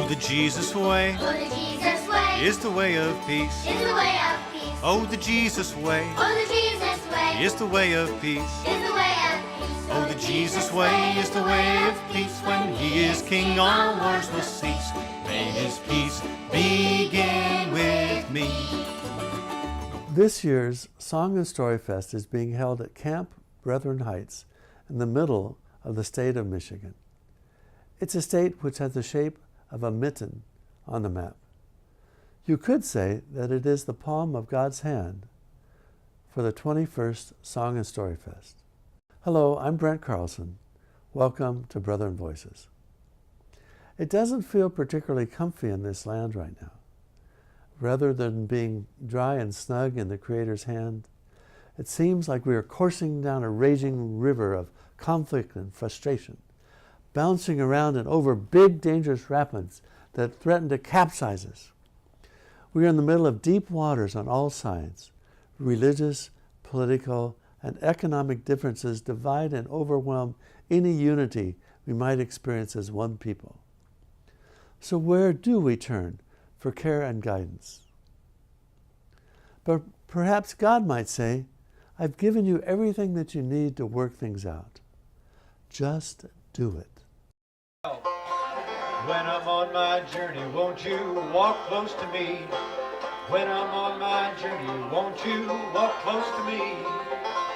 the Jesus way. Oh, the Jesus way Is the way of peace. is the way of peace. Oh, the Jesus way. Oh, the Jesus way Is the way of peace. is the way of peace. Oh, the Jesus way is the way of peace. When he is king, all wars will cease. May his peace begin with me. This year's Song and Story Fest is being held at Camp Brethren Heights in the middle of the state of Michigan. It's a state which has the shape of a mitten on the map. You could say that it is the palm of God's hand for the 21st Song and Story Fest. Hello, I'm Brent Carlson. Welcome to Brethren Voices. It doesn't feel particularly comfy in this land right now. Rather than being dry and snug in the Creator's hand, it seems like we are coursing down a raging river of conflict and frustration, bouncing around and over big, dangerous rapids that threaten to capsize us. We are in the middle of deep waters on all sides. Religious, political, and economic differences divide and overwhelm any unity we might experience as one people. So where do we turn for care and guidance? But perhaps God might say, I've given you everything that you need to work things out. Just do it. When I'm on my journey, won't you walk close to me? When I'm on my journey, won't you walk close to me?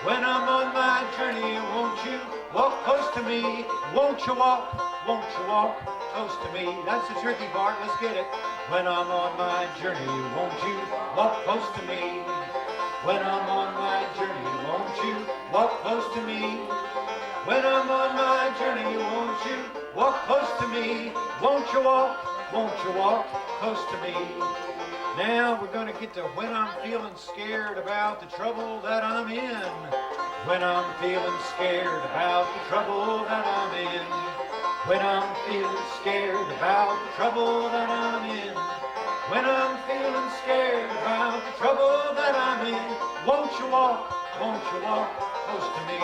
When I'm on my journey, won't you walk close to me? Won't you walk close to me? That's the tricky part, let's get it. When I'm on my journey, won't you walk close to me? When I'm on my journey, won't you walk close to me? When I'm on my journey, won't you walk close to me? Won't you walk close to me? Now we're going to get to when I'm feeling scared about the trouble that I'm in. When I'm feeling scared about the trouble that I'm in. When I'm feeling scared about the trouble that I'm in. When I'm feeling scared about the trouble that I'm in. Won't you walk close to me?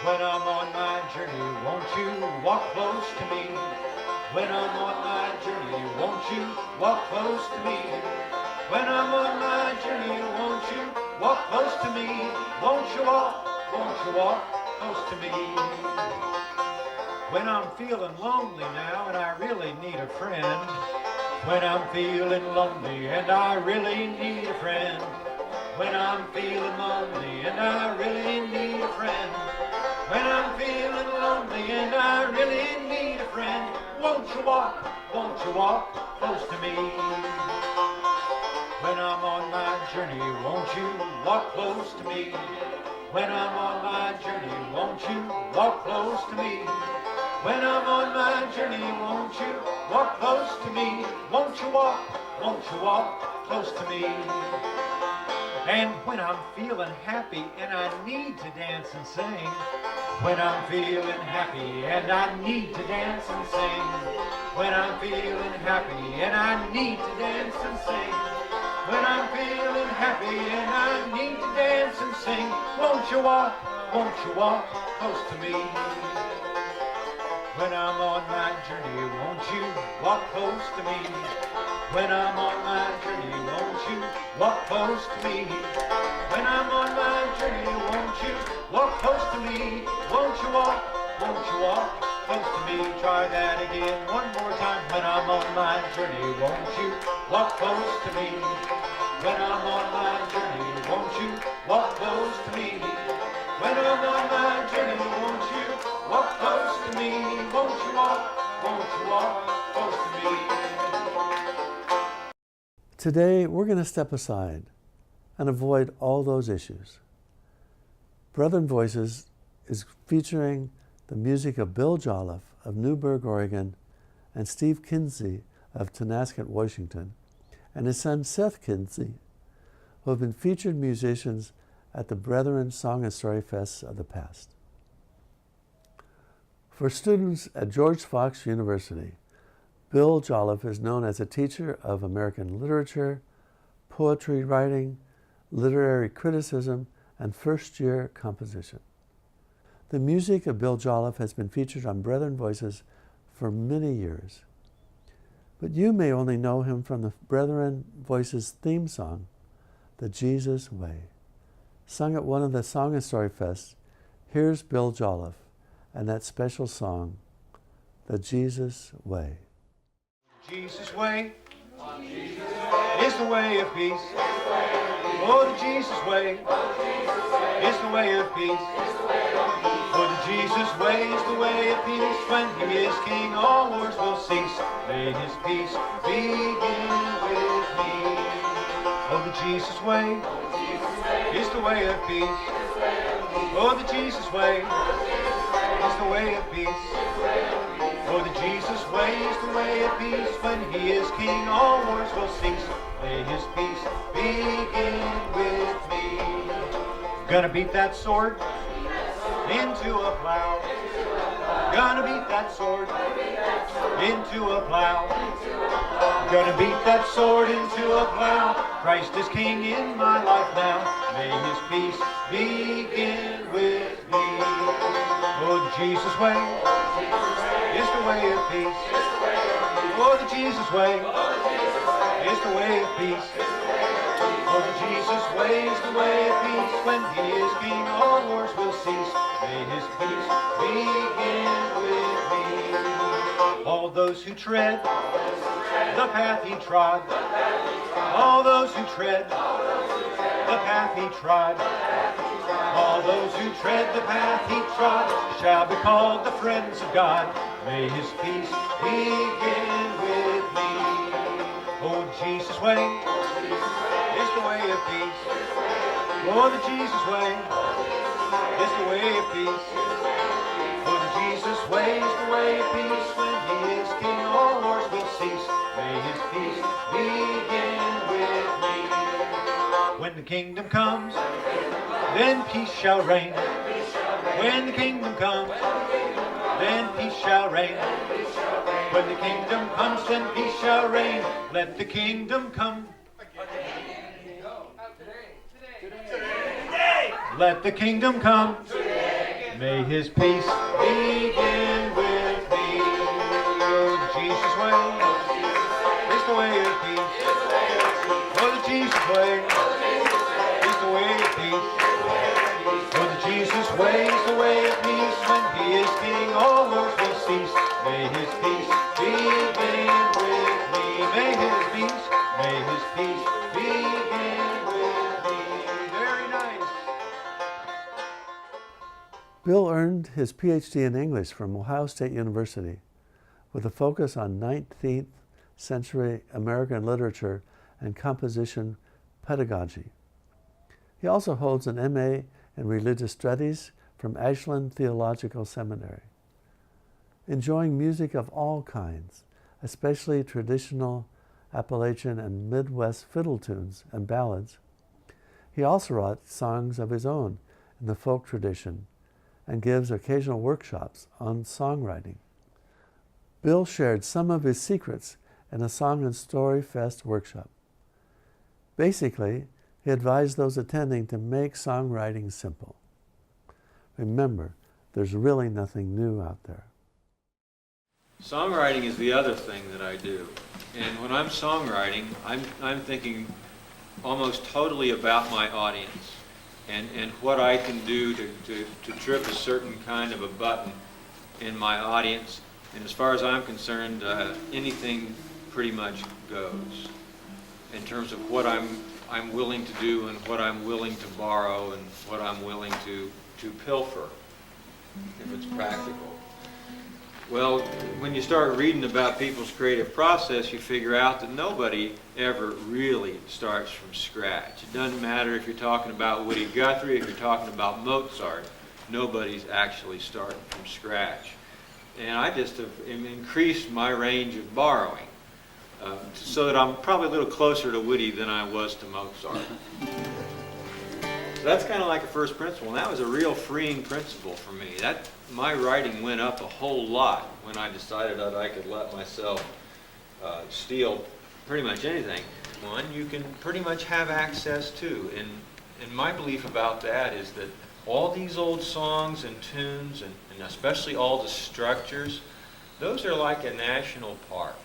When I'm on my journey, won't you walk close to me? When I'm on my journey, won't you walk close to me? When I'm on my journey, won't you walk close to me? Won't you walk close to me? When I'm feeling lonely now and I really need a friend. When I'm feeling lonely and I really need a friend. When I'm feeling lonely and I really need a friend. When I'm feeling lonely and I really need a friend, won't you walk close to me? When I'm on my journey, won't you walk close to me? When I'm on my journey, won't you walk close to me? When I'm on my journey, won't you walk close to me? Won't you walk close to me? And when I'm feeling happy and I need to dance and sing. When I'm feeling happy and I need to dance and sing. When I'm feeling happy and I need to dance and sing. When I'm feeling happy and I need to dance and sing. Won't you walk close to me? When I'm on my journey, won't you walk close to me? When I'm on my journey, won't you walk close to me? When I'm on my journey, won't you walk close to me? Won't you walk close to me? Try that again one more time. When I'm on my journey, won't you walk close to me? When I'm on my journey, won't you walk close to me? When I'm on my journey, won't you walk close to me? Won't you walk close to me? Today, we're going to step aside and avoid all those issues. Brethren Voices is featuring the music of Bill Jolliff of Newberg, Oregon, and Steve Kinzie of Tonasket, Washington, and his son Seth Kinzie, who have been featured musicians at the Brethren Song and Story Fests of the past. For students at George Fox University, Bill Jolliff is known as a teacher of American literature, poetry writing, literary criticism, and first-year composition. The music of Bill Jolliff has been featured on Brethren Voices for many years. But you may only know him from the Brethren Voices theme song, The Jesus Way. Sung at one of the Song and Story Fests, here's Bill Jolliff and that special song, The Jesus Way. Jesus way is the way of peace. Oh, the Jesus way is the way of peace. For the Jesus way is the way of peace. When he is king, all wars will cease. May his peace begin with me. Oh, the Jesus way is the way of peace. Oh, the Jesus way is the way of peace. For the Jesus way is the way of peace. When he is king, all wars will cease. May his peace begin with me. Gonna beat that sword into a plow. Gonna beat that sword into a plow. Gonna beat that sword into a plow. Christ is king in my life now. May his peace begin with me. Oh, the Jesus way is the way of peace. Oh, the Jesus way is the way of peace. Oh, the Jesus way is the way of peace. When he is king, all wars will cease. May his peace begin with me. All those who tread the path he trod, all those who tread the path he trod, all those who tread the path he trod shall be called the friends of God. May his peace begin with me. Oh, Jesus way is the way of peace. Oh, the Jesus way is the way of peace. Oh, the Jesus way is the way of peace. When he is king, all wars will cease. May his peace begin with me. When the kingdom comes, then peace shall reign. When the kingdom comes, then peace shall reign. When the kingdom comes, then peace shall reign. Let the kingdom come. Let the kingdom come. May his peace begin with me. Oh, the Jesus way is the way of peace. Oh, the Jesus way is the way of peace. Oh, the Jesus way is the way of peace. When he is king, all wars will cease. May his peace begin with me. May his peace begin with me. Very nice. Bill earned his PhD in English from Ohio State University with a focus on 19th century American literature and composition pedagogy. He also holds an MA in Religious Studies from Ashland Theological Seminary. Enjoying music of all kinds, especially traditional Appalachian and Midwest fiddle tunes and ballads, he also wrote songs of his own in the folk tradition and gives occasional workshops on songwriting. Bill shared some of his secrets in a Song and Story Fest workshop. Basically, he advised those attending to make songwriting simple. Remember, there's really nothing new out there. Songwriting is the other thing that I do. And when I'm songwriting, I'm thinking almost totally about my audience and what I can do to trip a certain kind of a button in my audience. And as far as I'm concerned, anything pretty much goes in terms of what I'm willing to do and what I'm willing to borrow and what I'm willing to pilfer, if it's practical. Well, when you start reading about people's creative process, you figure out that nobody ever really starts from scratch. It doesn't matter if you're talking about Woody Guthrie, if you're talking about Mozart, nobody's actually starting from scratch. And I just have increased my range of borrowing so that I'm probably a little closer to Woody than I was to Mozart. So that's kind of like a first principle, and that was a real freeing principle for me. My writing went up a whole lot when I decided that I could let myself steal pretty much anything. One you can pretty much have access to, and my belief about that is that all these old songs and tunes, and especially all the structures, those are like a national park.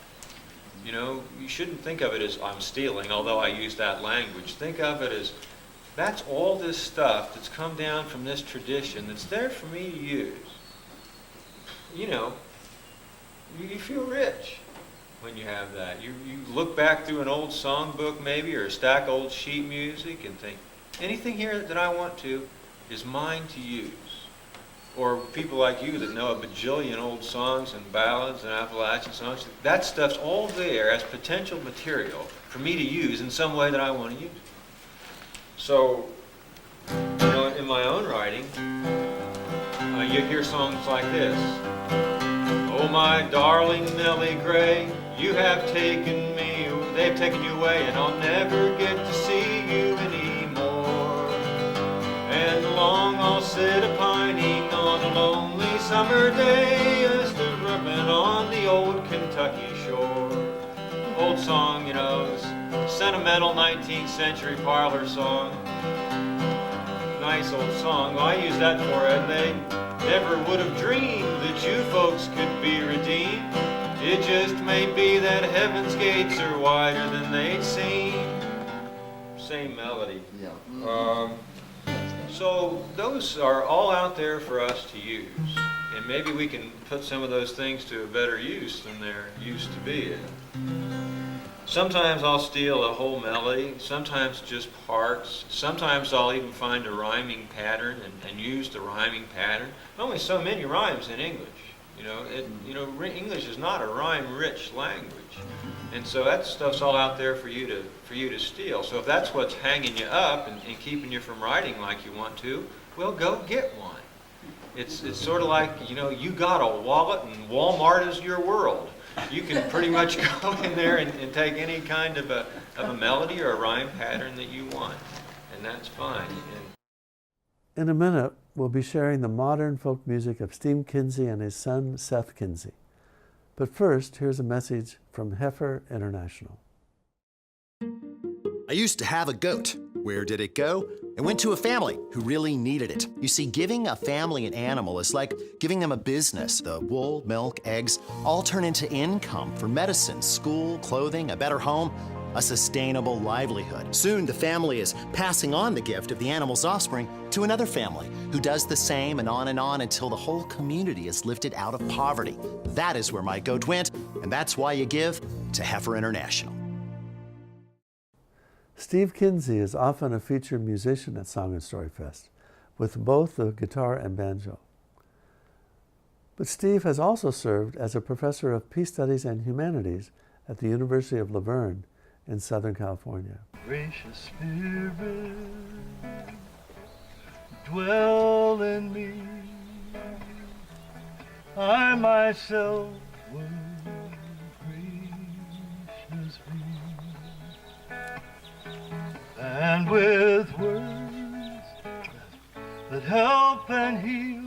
You know, you shouldn't think of it as I'm stealing, although I use that language. Think of it as that's all this stuff that's come down from this tradition that's there for me to use. You know, you feel rich when you have that. You look back through an old songbook maybe, or a stack of old sheet music, and think, anything here that I want to is mine to use. Or people like you that know a bajillion old songs and ballads and Appalachian songs, that stuff's all there as potential material for me to use in some way that I want to use. So, you know, in my own writing, you hear songs like this. Oh, my darling Nellie Gray, you have taken me, they've taken you away, and I'll never get to see you anymore. And long I'll sit a-pining on a lonely summer day as the rubbing on the old Kentucky shore. Old song, you know, sentimental 19th century parlor song. Nice old song. Well, I use that for it. They never would have dreamed that you folks could be redeemed. It just may be that heaven's gates are wider than they seem. Same melody. Yeah. So those are all out there for us to use. And maybe we can put some of those things to a better use than they're used to be. Sometimes I'll steal a whole melody, sometimes just parts. Sometimes I'll even find a rhyming pattern and use the rhyming pattern. Only so many rhymes in English. English is not a rhyme-rich language. And so that stuff's all out there for you to steal. So if that's what's hanging you up and keeping you from writing like you want to, well, go get one. It's sort of like, you got a wallet and Walmart is your world. You can pretty much go in there and take any kind of a melody or a rhyme pattern that you want. And that's fine. In a minute, we'll be sharing the modern folk music of Steve Kinzie and his son, Seth Kinzie. But first, here's a message from Heifer International. I used to have a goat. Where did it go? It went to a family who really needed it. You see, giving a family an animal is like giving them a business. The wool, milk, eggs all turn into income for medicine, school, clothing, a better home, a sustainable livelihood. Soon, the family is passing on the gift of the animal's offspring to another family who does the same and on until the whole community is lifted out of poverty. That is where my goat went, and that's why you give to Heifer International. Steve Kinzie is often a featured musician at Song and Story Fest, with both the guitar and banjo. But Steve has also served as a professor of peace studies and humanities at the University of La Verne in Southern California. Gracious Spirit, dwell in me. I myself will graciously and with words that help and heal,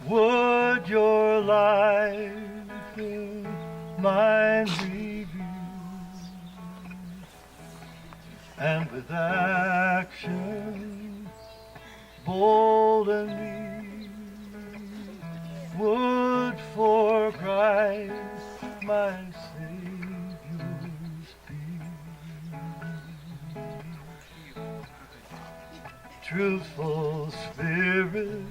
would your life in mine reveal, and with action bold and meek, would for Christ my Savior's be. Truthful Spirit,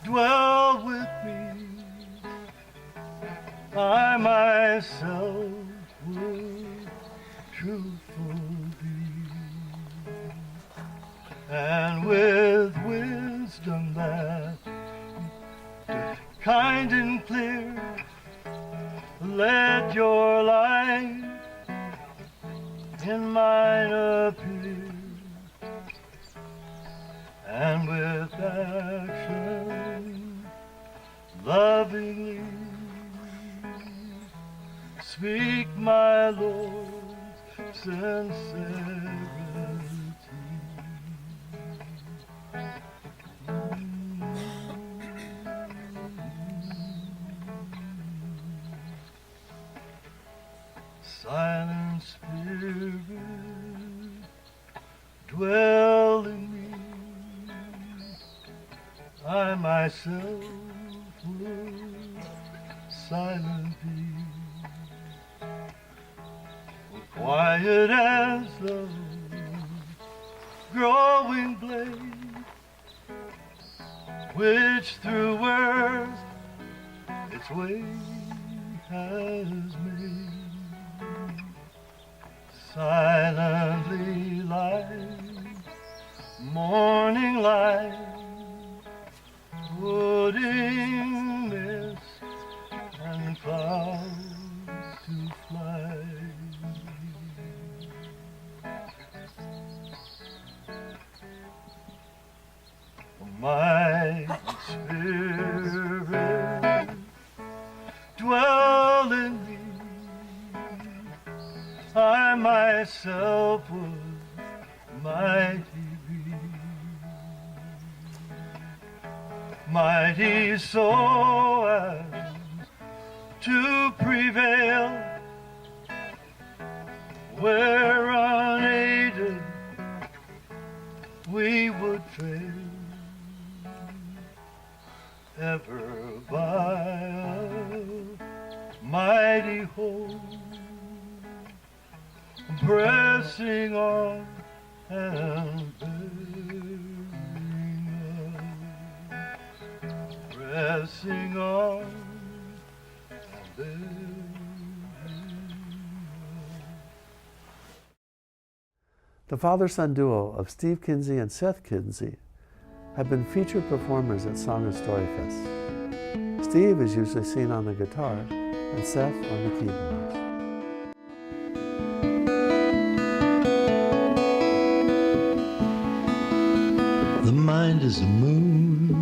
dwell with me. I myself would truthful be, and with wisdom that kind and clear, let your light in mine appear, and with action lovingly speak my Lord's sincerity. Silent Spirit, dwell in me. I I myself would silently, quiet as the growing blade, which through words its way has made. Silently light, morning light, putting mist and clouds to flight. My spirit dwell in me, I myself would mighty be, mighty so as to prevail where unaided we would fail, ever by a mighty hold, pressing on and bearing up, pressing on and bearing up. The father-son duo of Steve Kinzie and Seth Kinzie have been featured performers at Song and Story Fest. Steve is usually seen on the guitar and Seth on the keyboards. The mind is the moon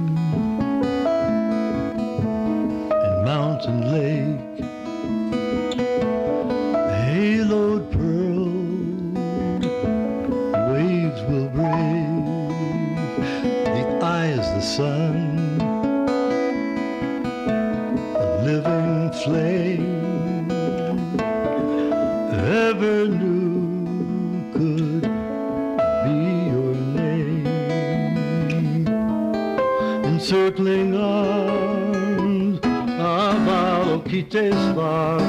and mountain lake, haloed pearl, waves will break. The eye is the sun, a living flame, ever new could be your name. Encircling arms about Kitesvara,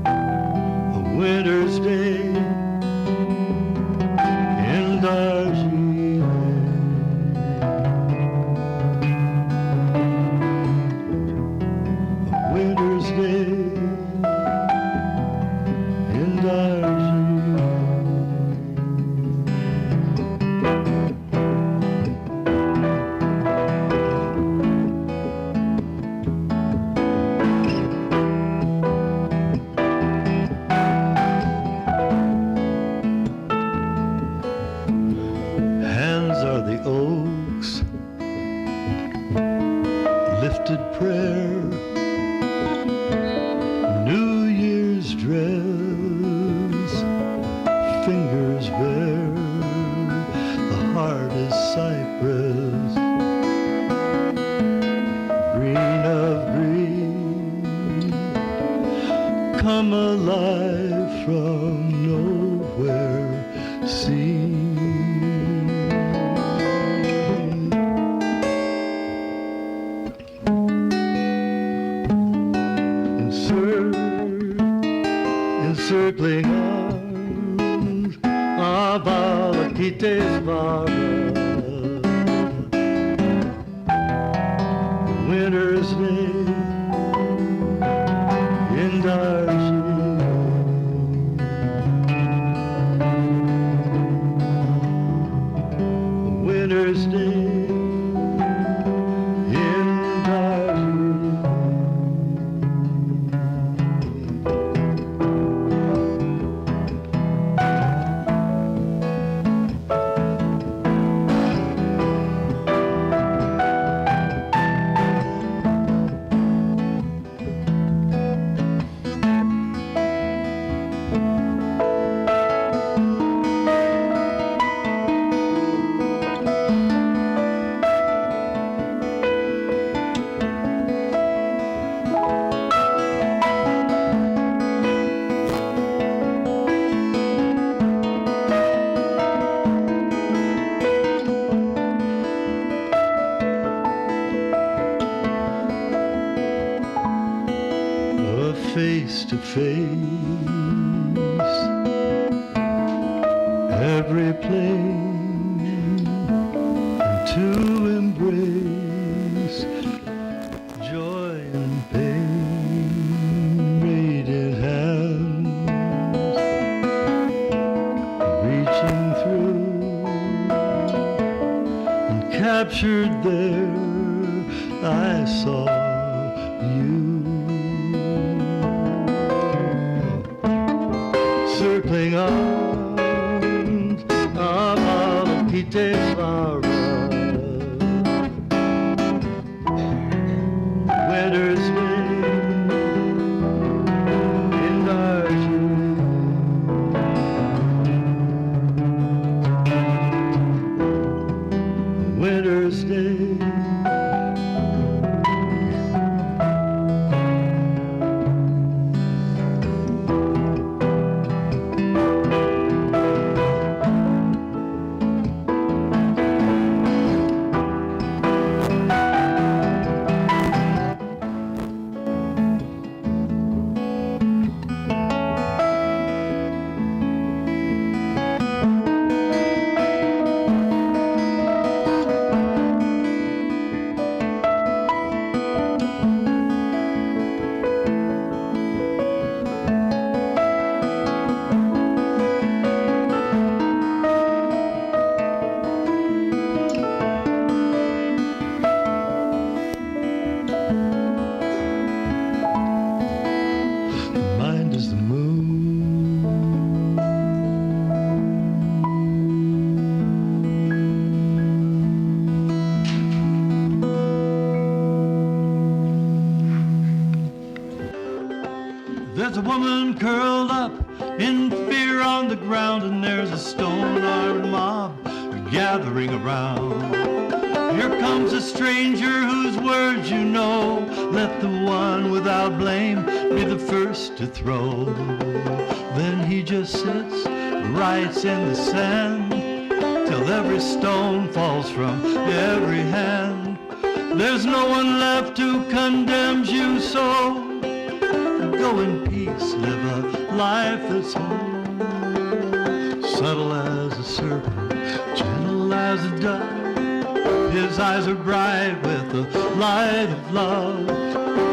a winter's day in Darjeeling, a winter's day in Darjeeling. Hands are the oaks, lifted prayer, New Year's dress, fingers bare, the heart is cypress, green of green, come alive from nowhere, seen. Encircling arms about Kitesvara, winter's day in Darjeeling, winter's day in Darjeeling. every plain, and to embrace joy and pain, radiant hands reaching through, and captured there I saw you. Circling arms of Alakite Flora, winter's day in Darjeeling, winter's day. Mind is the moon, there's a woman curled up in fear on the ground, and there's a stone-armed mob gathering around. Here comes a stranger whose words you know. Let the one without blame be the first to throw. Then he just sits, writes in the sand, till every stone falls from every hand. There's no one left who condemns you so. Go in peace, live a life that's whole. Subtle as a serpent, gentle as a dove. His eyes are bright with the light of love.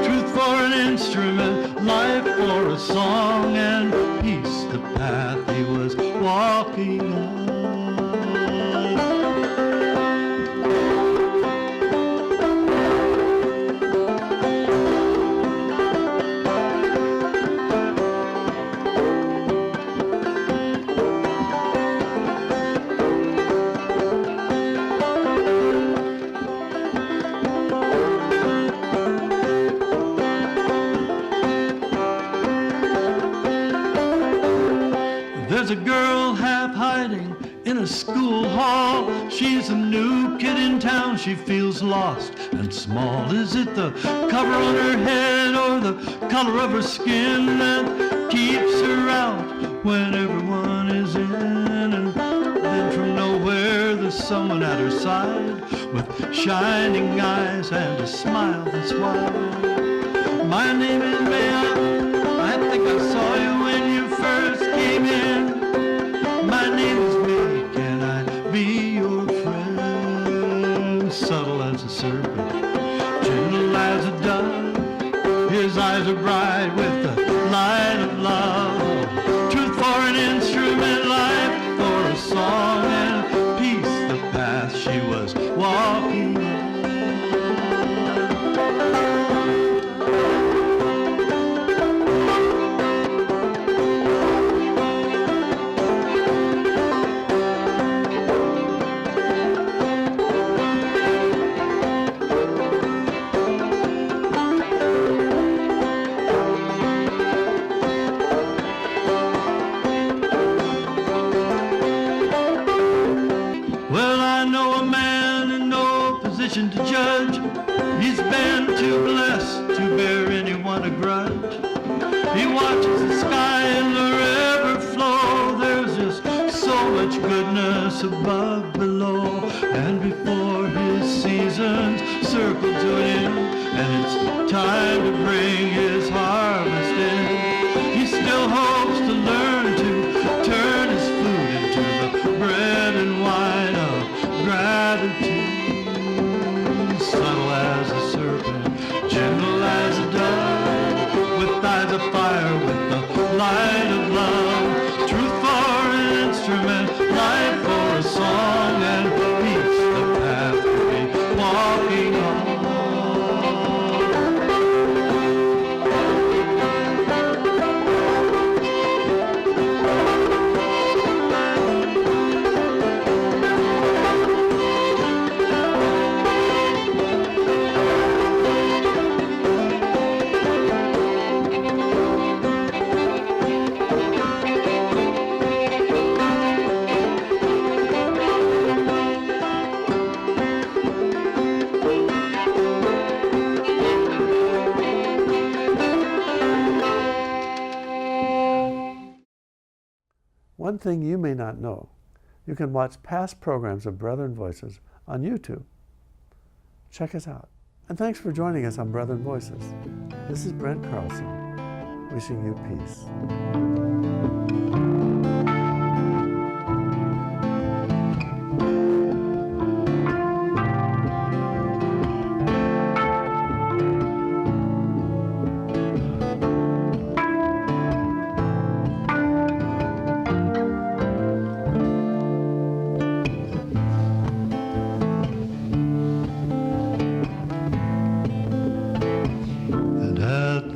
Truth for an instrument, life for a song, and peace the path he was walking on. There's a girl half hiding in a school hall. She's a new kid in town, she feels lost and small. Is it the cover on her head or the color of her skin that keeps her out when everyone is in? And then from nowhere there's someone at her side with shining eyes and a smile that's wide. My name is Mayon, I think I saw you when you first came in. My name is May, can I be your friend? Subtle as a serpent, gentle as a dove. His eyes are bright with the light of love. Truth for an instrument, life for a song, and peace the path she was walking on. To judge, he's been too blessed to bear anyone a grudge. He watches the sky and the river flow. There's just so much goodness above, below, and before his seasons circle to an end, and it's time to bring his harvest in. He still hopes to learn to turn his food into the bread one thing you may not know, you can watch past programs of Brethren Voices on YouTube. Check us out. And thanks for joining us on Brethren Voices. This is Brent Carlson, wishing you peace.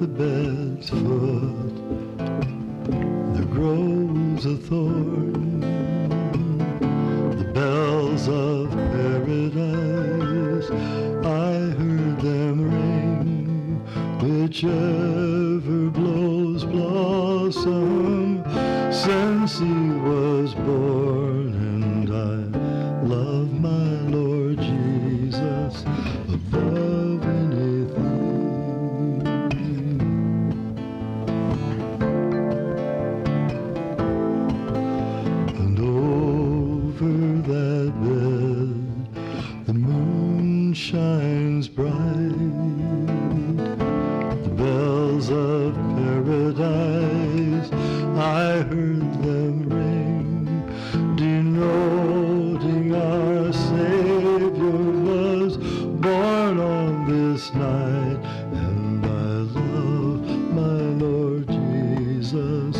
The bed's foot, there grows a thorn. The bells of paradise, I heard them ring. Whichever blows blossom since he was born, and I love my Lord Jesus above anything. Shines bright, the bells of paradise, I heard them ring, denoting our Savior was born on this night, and I love my Lord Jesus